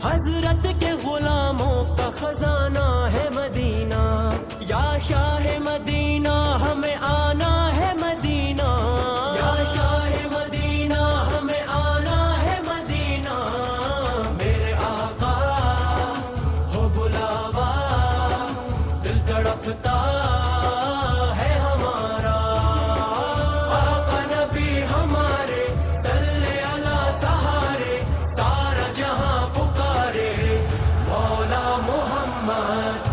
حضرت کے غلاموں کا خزانہ ہے مدینہ، یا شاہ مدینہ ہمیں آنا ہے مدینہ، یا شاہ مدینہ ہمیں آنا ہے مدینہ، میرے آقا ہو بلاوا دل تڑپتا ہے ہمارا، آقا نبی ہمارے صلی اللہ سہارے، سارا جہاں پکارے مولا محمد